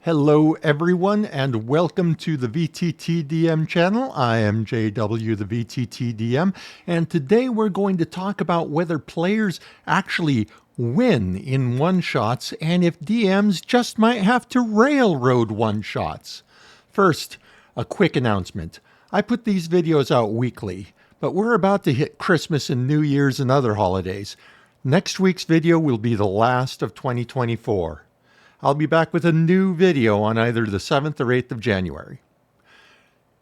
Hello everyone and welcome to the VTTDM channel. I am JW the VTTDM, and today we're going to talk about whether players actually win in one-shots and if DMs just might have to railroad one-shots. First, a quick announcement. I put these videos out weekly, but we're about to hit Christmas and New Year's and other holidays. Next week's video will be the last of 2024. I'll be back with a new video on either the 7th or 8th of January.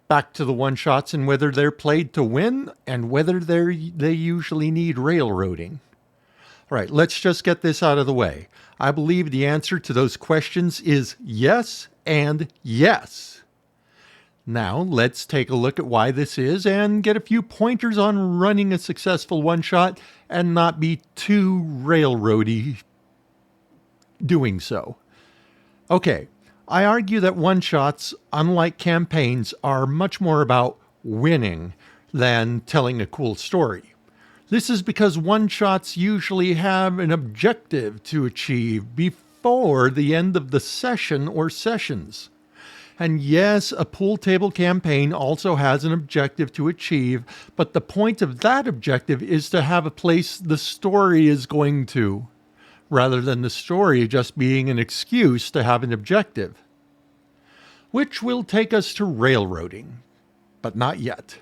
Back to the one-shots and whether they're played to win and whether they usually need railroading. All right, let's just get this out of the way. I believe the answer to those questions is yes and yes. Now, let's take a look at why this is and get a few pointers on running a successful one-shot and not be too railroady doing so. Okay, I argue that one-shots, unlike campaigns, are much more about winning than telling a cool story. This is because one-shots usually have an objective to achieve before the end of the session or sessions. And yes, a pool table campaign also has an objective to achieve, but the point of that objective is to have a place the story is going to, rather than the story just being an excuse to have an objective. Which will take us to railroading, but not yet.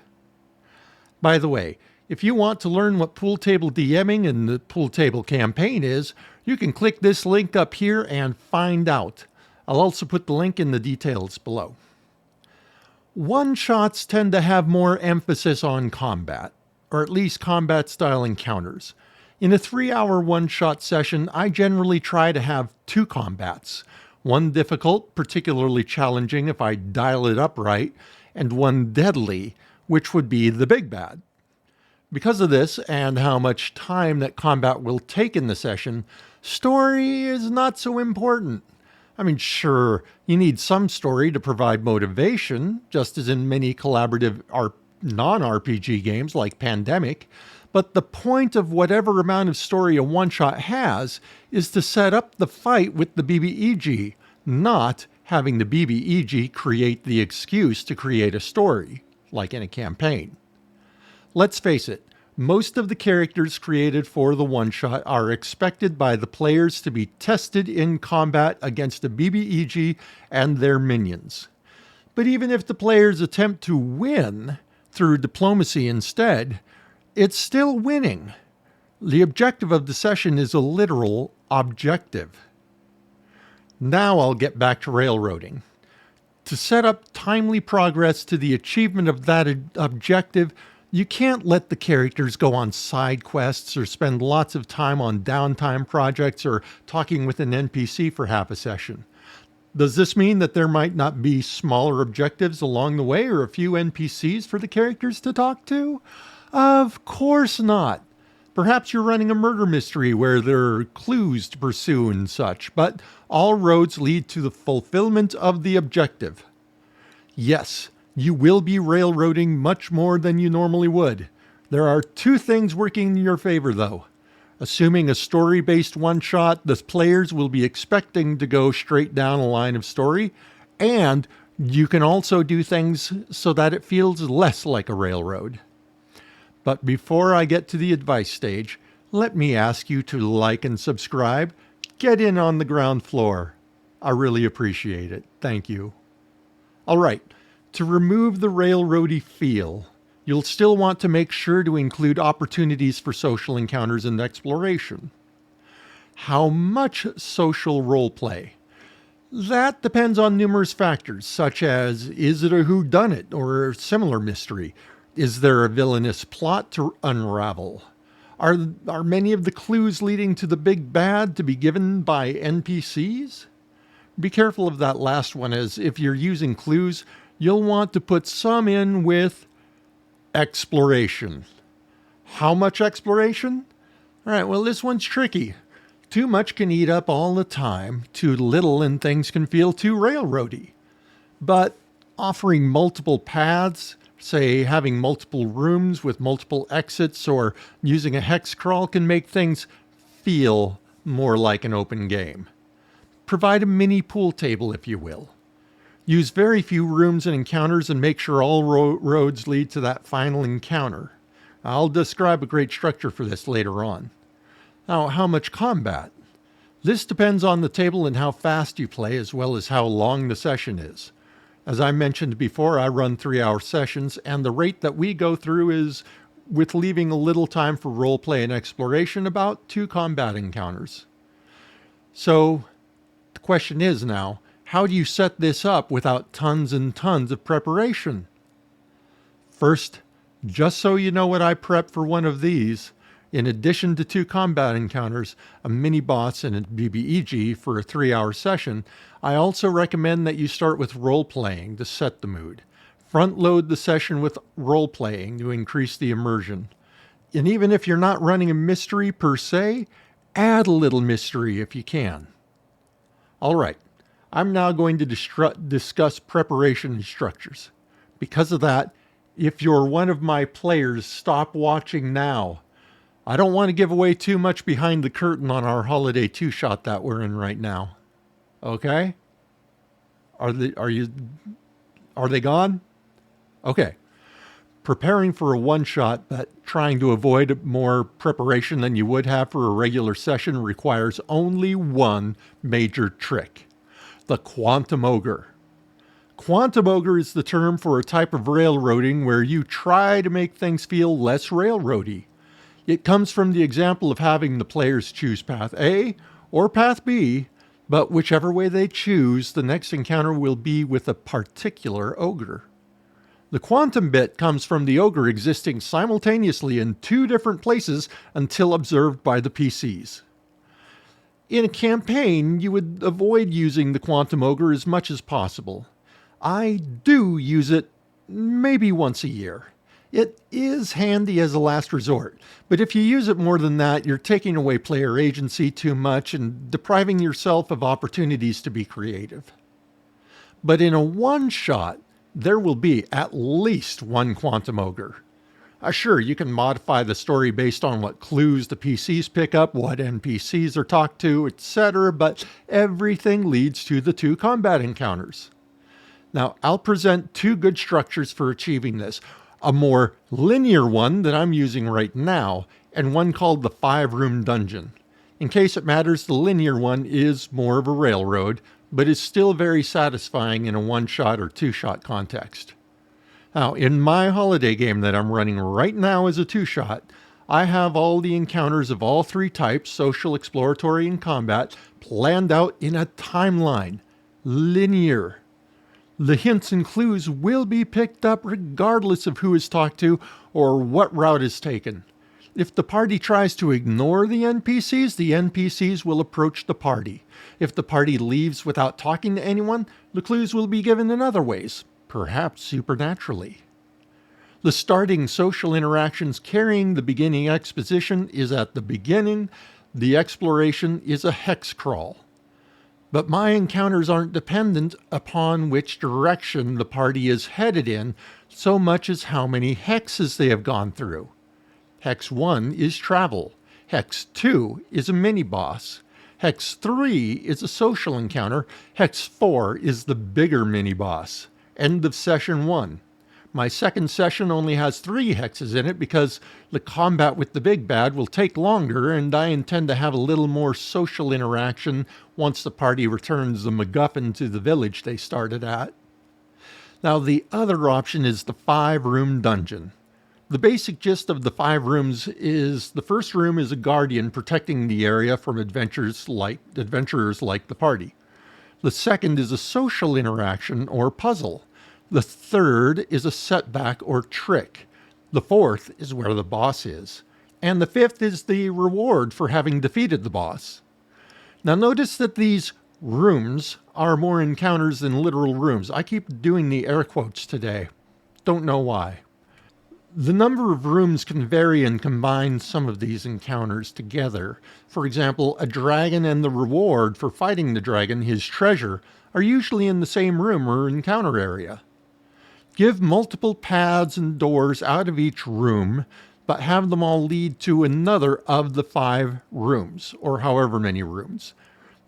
By the way, if you want to learn what Pool Table DMing and the Pool Table campaign is, you can click this link up here and find out. I'll also put the link in the details below. One-shots tend to have more emphasis on combat, or at least combat-style encounters. In a 3-hour one-shot session, I generally try to have 2 combats. One difficult, particularly challenging if I dial it up right, and one deadly, which would be the big bad. Because of this, and how much time that combat will take in the session, story is not so important. I mean, sure, you need some story to provide motivation, just as in many collaborative non-RPG games like Pandemic, but the point of whatever amount of story a one-shot has is to set up the fight with the BBEG, not having the BBEG create the excuse to create a story, like in a campaign. Let's face it, most of the characters created for the one-shot are expected by the players to be tested in combat against the BBEG and their minions. But even if the players attempt to win through diplomacy instead, it's still winning. The objective of the session is a literal objective. Now I'll get back to railroading. To set up timely progress to the achievement of that objective, you can't let the characters go on side quests or spend lots of time on downtime projects or talking with an NPC for half a session. Does this mean that there might not be smaller objectives along the way or a few NPCs for the characters to talk to? Of course not. Perhaps you're running a murder mystery where there are clues to pursue and such, but all roads lead to the fulfillment of the objective. Yes, you will be railroading much more than you normally would. There are 2 things working in your favor, though. Assuming a story-based one-shot, the players will be expecting to go straight down a line of story, and you can also do things so that it feels less like a railroad. But before I get to the advice stage, let me ask you to like and subscribe. Get in on the ground floor. I really appreciate it. Thank you. All right, to remove the railroady feel, you'll still want to make sure to include opportunities for social encounters and exploration. How much social roleplay? That depends on numerous factors, such as, is it a whodunit or a similar mystery? Is there a villainous plot to unravel? Are many of the clues leading to the big bad to be given by NPCs? Be careful of that last one, as if you're using clues, you'll want to put some in with exploration. How much exploration? All right, well, this one's tricky. Too much can eat up all the time. Too little and things can feel too railroady. But offering multiple paths, say having multiple rooms with multiple exits or using a hex crawl, can make things feel more like an open game. provide a mini pool table, if you will. Use very few rooms and encounters and make sure all roads lead to that final encounter. I'll describe a great structure for this later on. Now, how much combat? This depends on the table and how fast you play, as well as how long the session is. As I mentioned before, I run 3-hour sessions, and the rate that we go through is, with leaving a little time for roleplay and exploration, about 2 combat encounters. So, the question is now, how do you set this up without tons and tons of preparation? First, just so you know what I prep for one of these, in addition to 2 combat encounters, a mini-boss, and a BBEG for a 3-hour session, I also recommend that you start with role-playing to set the mood. Front-load the session with role-playing to increase the immersion. And even if you're not running a mystery per se, add a little mystery if you can. All right, I'm now going to discuss preparation and structures. Because of that, if you're one of my players, stop watching now. I don't want to give away too much behind the curtain on our holiday 2-shot that we're in right now. Okay? Are they gone? Okay. Preparing for a 1-shot, but trying to avoid more preparation than you would have for a regular session requires only one major trick: the Quantum Ogre. Quantum Ogre is the term for a type of railroading where you try to make things feel less railroady. It comes from the example of having the players choose path A or path B, but whichever way they choose, the next encounter will be with a particular ogre. The quantum bit comes from the ogre existing simultaneously in 2 different places until observed by the PCs. In a campaign, you would avoid using the quantum ogre as much as possible. I do use it maybe once a year. It is handy as a last resort, but if you use it more than that, you're taking away player agency too much and depriving yourself of opportunities to be creative. But in a 1-shot, there will be at least 1 Quantum Ogre. Sure, you can modify the story based on what clues the PCs pick up, what NPCs are talked to, etc., but everything leads to the 2 combat encounters. Now, I'll present 2 good structures for achieving this. A more linear one that I'm using right now, and one called the 5-room dungeon. In case it matters, the linear one is more of a railroad, but is still very satisfying in a 1-shot or 2-shot context. Now, in my holiday game that I'm running right now as a 2-shot, I have all the encounters of all 3 types, social, exploratory, and combat, planned out in a timeline. Linear. The hints and clues will be picked up regardless of who is talked to or what route is taken. If the party tries to ignore the NPCs will approach the party. If the party leaves without talking to anyone, the clues will be given in other ways, perhaps supernaturally. The starting social interactions carrying the beginning exposition is at the beginning. The exploration is a hex crawl. But my encounters aren't dependent upon which direction the party is headed in so much as how many hexes they have gone through. Hex 1 is travel. Hex 2 is a mini-boss. Hex 3 is a social encounter. Hex 4 is the bigger mini-boss. End of session 1. My second session only has 3 hexes in it because the combat with the big bad will take longer, and I intend to have a little more social interaction once the party returns the MacGuffin to the village they started at. Now, the other option is the 5-room dungeon. The basic gist of the 5 rooms is the first room is a guardian protecting the area from adventurers like the party. The second is a social interaction or puzzle. The third is a setback or trick. The fourth is where the boss is. And the fifth is the reward for having defeated the boss. Now notice that these rooms are more encounters than literal rooms. I keep doing the air quotes today. Don't know why. The number of rooms can vary and combine some of these encounters together. For example, a dragon and the reward for fighting the dragon, his treasure, are usually in the same room or encounter area. Give multiple paths and doors out of each room, but have them all lead to another of the 5 rooms, or however many rooms.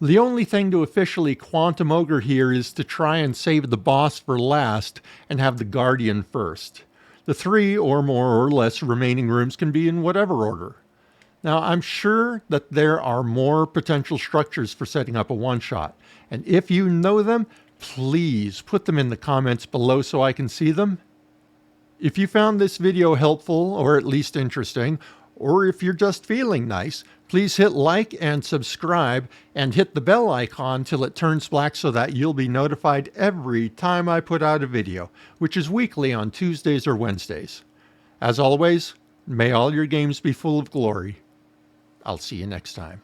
The only thing to officially Quantum Ogre here is to try and save the boss for last and have the Guardian first. The 3 or more or less remaining rooms can be in whatever order. Now, I'm sure that there are more potential structures for setting up a one-shot, and if you know them, please put them in the comments below so I can see them. If you found this video helpful or at least interesting, or if you're just feeling nice, please hit like and subscribe and hit the bell icon till it turns black so that you'll be notified every time I put out a video, which is weekly on Tuesdays or Wednesdays. As always, may all your games be full of glory. I'll see you next time.